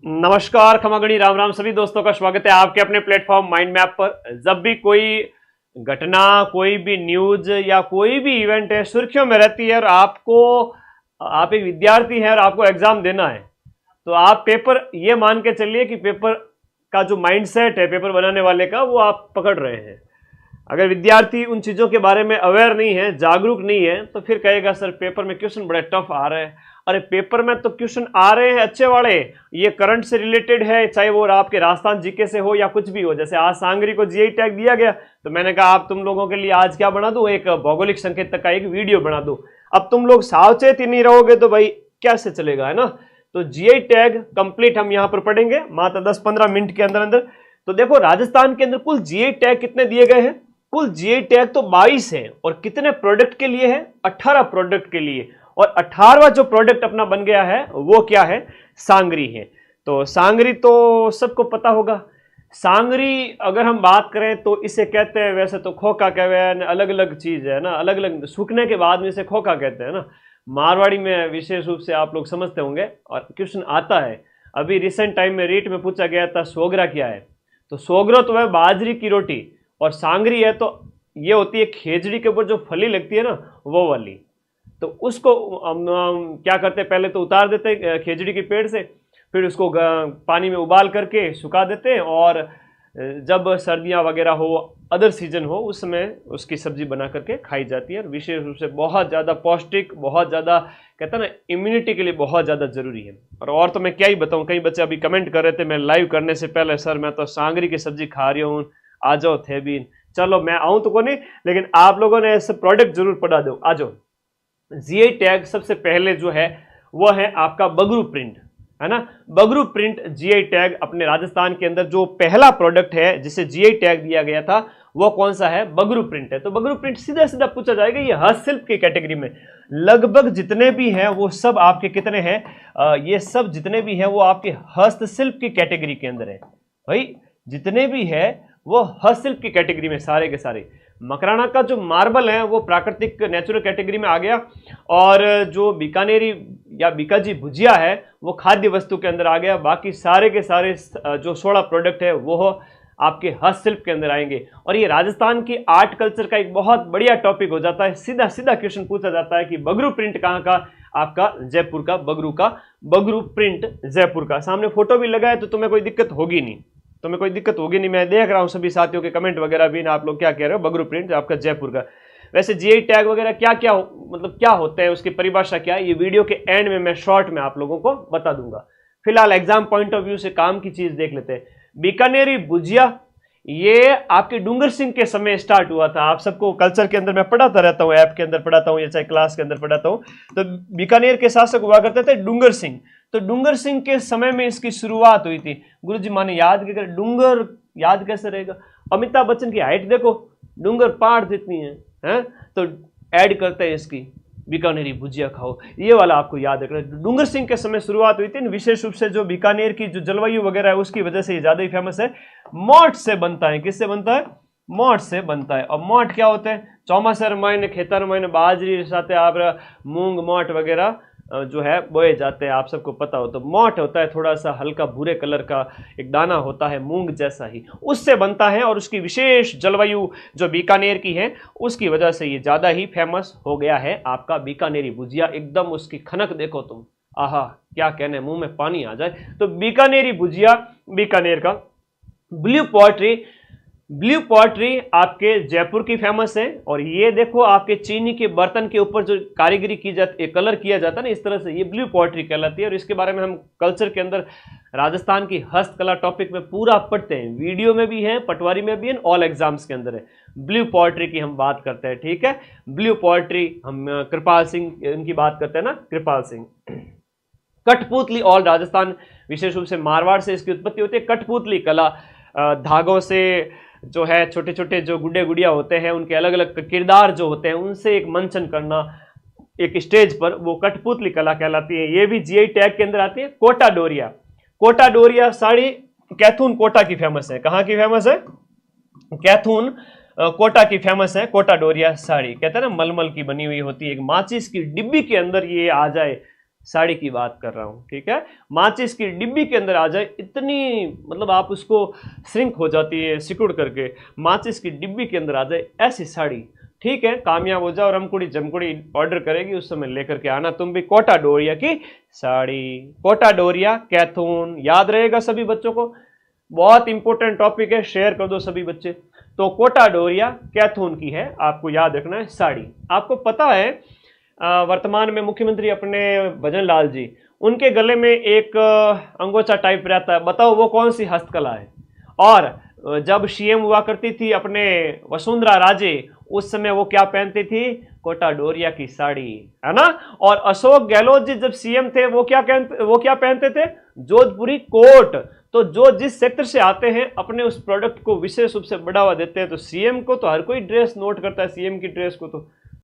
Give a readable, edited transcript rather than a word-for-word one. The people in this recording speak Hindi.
नमस्कार, खमागणी, राम राम सभी दोस्तों का स्वागत है आपके अपने प्लेटफॉर्म माइंड मैप पर। जब भी कोई घटना, कोई भी न्यूज या कोई भी इवेंट है सुर्खियों में रहती है और आप एक विद्यार्थी है और आपको एग्जाम देना है, तो आप पेपर ये मान के चलिए कि पेपर का जो माइंडसेट है पेपर बनाने वाले का, वो आप पकड़ रहे हैं। अगर विद्यार्थी उन चीज़ों के बारे में अवेयर नहीं है, जागरूक नहीं है, तो फिर कहेगा सर पेपर में क्वेश्चन बड़े टफ आ रहे हैं। अरे पेपर में तो क्वेश्चन आ रहे हैं अच्छे वाले, ये करंट से रिलेटेड है, चाहे वो आपके राजस्थान जीके से हो या कुछ भी हो। जैसे आज सांगरी को जीआई टैग दिया गया, तो मैंने कहा आप तुम लोगों के लिए आज क्या बना दूं, एक भौगोलिक संकेत का एक वीडियो बना दूं। अब तुम लोग सावचेत ही नहीं रहोगे तो भाई कैसे चलेगा, है ना। तो जीआई टैग कंप्लीट हम यहाँ पर पढ़ेंगे मात्र 10-15 मिनट के अंदर अंदर। तो देखो राजस्थान के अंदर कुल जीआई टैग कितने दिए गए हैं, कुल जीआई टैग तो 22 है। और कितने प्रोडक्ट के लिए है, 18 प्रोडक्ट के लिए। और 18वां जो प्रोडक्ट अपना बन गया है वो क्या है, सांगरी है। तो सांगरी तो सबको पता होगा। सांगरी अगर हम बात करें तो इसे कहते हैं, वैसे तो खोखा कहते हैं, अलग अलग चीज है ना, अलग अलग सूखने के बाद में इसे खोखा कहते हैं ना। मारवाड़ी में विशेष रूप से आप लोग समझते होंगे और क्वेश्चन आता है। अभी रिसेंट टाइम में रीट में पूछा गया था सोगरा क्या है, तो सोगरा तो है बाजरी की रोटी, और सांगरी है तो ये होती है खेजड़ी के ऊपर जो फली लगती है ना, वो वाली। तो उसको हम क्या करते हैं, पहले तो उतार देते हैं खेजड़ी के पेड़ से, फिर उसको पानी में उबाल करके सुखा देते हैं, और जब सर्दियां वगैरह हो, अदर सीजन हो, उस समय उसकी सब्जी बना करके खाई जाती है। और विशेष रूप से बहुत ज़्यादा पौष्टिक, बहुत ज़्यादा कहते हैं ना इम्यूनिटी के लिए बहुत ज़्यादा जरूरी है। और तो मैं क्या ही बताऊँ, कई बच्चे अभी कमेंट कर रहे थे मैं लाइव करने से पहले, सर मैं तो सांगरी की सब्जी खा रही हूँ, आ जाओ थे भी। चलो मैं आऊँ तो को नहीं, लेकिन आप लोगों ने ऐसे प्रोडक्ट जरूर पढ़ा दो, आ जाओ। जीआई टैग सबसे पहले जो है वो है आपका बगरू प्रिंट, है ना। बगरू प्रिंट जीआई टैग अपने राजस्थान के अंदर जो पहला प्रोडक्ट है जिसे जीआई टैग दिया गया था, वो कौन सा है, बगरू प्रिंट है। तो बगरू प्रिंट सीधा सीधा पूछा जाएगा, ये हस्तशिल्प की कैटेगरी में लगभग जितने भी हैं वो सब आपके कितने हैं, ये सब जितने भी हैं वो आपके हस्तशिल्प की कैटेगरी के अंदर है भाई। जितने भी है वो हस्तशिल्प की कैटेगरी में सारे के सारे। मकराना का जो मार्बल है वो प्राकृतिक नेचुरल कैटेगरी में आ गया, और जो बीकानेरी या बीकाजी भुजिया है वो खाद्य वस्तु के अंदर आ गया। बाकी सारे के सारे जो 16 प्रोडक्ट है वो आपके हस्तशिल्प के अंदर आएंगे। और ये राजस्थान की आर्ट कल्चर का एक बहुत बढ़िया टॉपिक हो जाता है। सीधा सीधा क्वेश्चन पूछा जाता है कि बगरू प्रिंट कहाँ का, आपका जयपुर का बगरू प्रिंट जयपुर का। सामने फोटो भी लगा है तो तुम्हें कोई दिक्कत होगी नहीं, मैं देख रहा हूं सभी साथियों के कमेंट वगैरह भी ना, आप लोग क्या कह रहे हो, बगरू प्रिंट आपका जयपुर का। वैसे जीआई टैग वगैरह क्या क्या मतलब क्या होते हैं, उसकी परिभाषा क्या है, ये वीडियो के एंड में मैं शॉर्ट में आप लोगों को बता दूंगा। फिलहाल एग्जाम पॉइंट ऑफ व्यू से काम की चीज देख लेते हैं। बीकानेरी भुजिया, ये आपके डूंगर सिंह के समय स्टार्ट हुआ था। आप सबको कल्चर के अंदर मैं पढ़ाता रहता हूँ, ऐप के अंदर पढ़ाता हूँ या चाहे क्लास के अंदर पढ़ाता हूँ। तो बीकानेर के शासक हुआ करते थे डूंगर सिंह। तो डूंगर सिंह के समय में इसकी शुरुआत हुई थी। गुरुजी माने याद क्या, डूंगर याद कैसे रहेगा, अमिताभ बच्चन की हाइट देखो, डूंगर पहाड़ जितनी है, तो ऐड करते हैं इसकी बीकानेरी भुजिया खाओ, ये वाला आपको याद रखना। डूंगर सिंह के समय शुरुआत हुई थी। विशेष रूप से जो बीकानेर की जो जलवायु वगैरह है उसकी वजह से ये ज्यादा ही फेमस है। मोट से बनता है, किससे बनता है, मोट से बनता है। और मोट क्या होते हैं, चौमासर महीने, खेतर महीने बाजरी साथ आप मूंग मोट वगैरह जो है बोए जाते हैं, आप सबको पता हो। तो मोट होता है थोड़ा सा हल्का भूरे कलर का एक दाना होता है, मूंग जैसा ही, उससे बनता है। और उसकी विशेष जलवायु जो बीकानेर की है उसकी वजह से ये ज्यादा ही फेमस हो गया है आपका बीकानेरी भुजिया। एकदम उसकी खनक देखो तुम, आहा क्या कहने, मुंह में पानी आ जाए। तो बीकानेरी भुजिया बीकानेर का। ब्लू पॉटरी आपके जयपुर की फेमस है। और ये देखो आपके चीनी के बर्तन के ऊपर जो कारीगरी की जाती है, कलर किया जाता है ना इस तरह से, ये ब्लू पॉटरी कहलाती है। और इसके बारे में हम कल्चर के अंदर राजस्थान की हस्तकला टॉपिक में पूरा पढ़ते हैं, वीडियो में भी है, पटवारी में भी है, ऑल एग्जाम्स के अंदर है। ब्लू पॉटरी की हम बात करते हैं, ठीक है। ब्लू पॉटरी हम कृपाल सिंह इनकी बात करते हैं ना, कृपाल सिंह। कठपुतली, ऑल राजस्थान, विशेष रूप से मारवाड़ से इसकी उत्पत्ति होती है। कठपुतली कला, धागों से जो है छोटे छोटे जो गुड्डे गुड़िया होते हैं उनके अलग अलग किरदार जो होते हैं उनसे एक मंचन करना एक स्टेज पर, वो कठपुतली कला कहलाती है। ये भी जीआई टैग के अंदर आती है। कोटा डोरिया साड़ी कैथून कोटा की फेमस है। कहाँ की फेमस है, कैथून कोटा की फेमस है। कोटा डोरिया साड़ी कहते हैं ना, मलमल की बनी हुई होती है, एक माचिस की डिब्बी के अंदर ये आ जाए साड़ी की बात कर रहा हूं, ठीक है। माचिस की डिब्बी के अंदर आ जाए, इतनी मतलब आप उसको श्रिंक हो जाती है सिकुड़ करके, माचिस की डिब्बी के अंदर आ जाए ऐसी साड़ी, ठीक है। कामयाब हो जाओ, रमकुड़ी जमकुड़ी ऑर्डर करेगी उस समय लेकर के आना तुम भी कोटा डोरिया की साड़ी। कोटा डोरिया कैथून याद रहेगा सभी बच्चों को, बहुत इंपॉर्टेंट टॉपिक है, शेयर कर दो सभी बच्चे। तो कोटा डोरिया कैथून की है, आपको याद रखना है साड़ी। आपको पता है वर्तमान में मुख्यमंत्री अपने भजन लाल जी, उनके गले में एक अंगोछा टाइप रहता है, बताओ वो कौन सी हस्तकला है। और जब सीएम हुआ करती थी अपने वसुंधरा राजे, उस समय वो क्या पहनती थी, कोटा डोरिया की साड़ी, है ना। और अशोक गहलोत जी जब सीएम थे वो क्या पहनते थे, जोधपुरी कोट। तो जो जिस सेक्टर से आते हैं अपने उस प्रोडक्ट को विशेष रूप से बढ़ावा देते हैं। तो सीएम को तो हर कोई ड्रेस नोट करता है, सीएम की ड्रेस को तो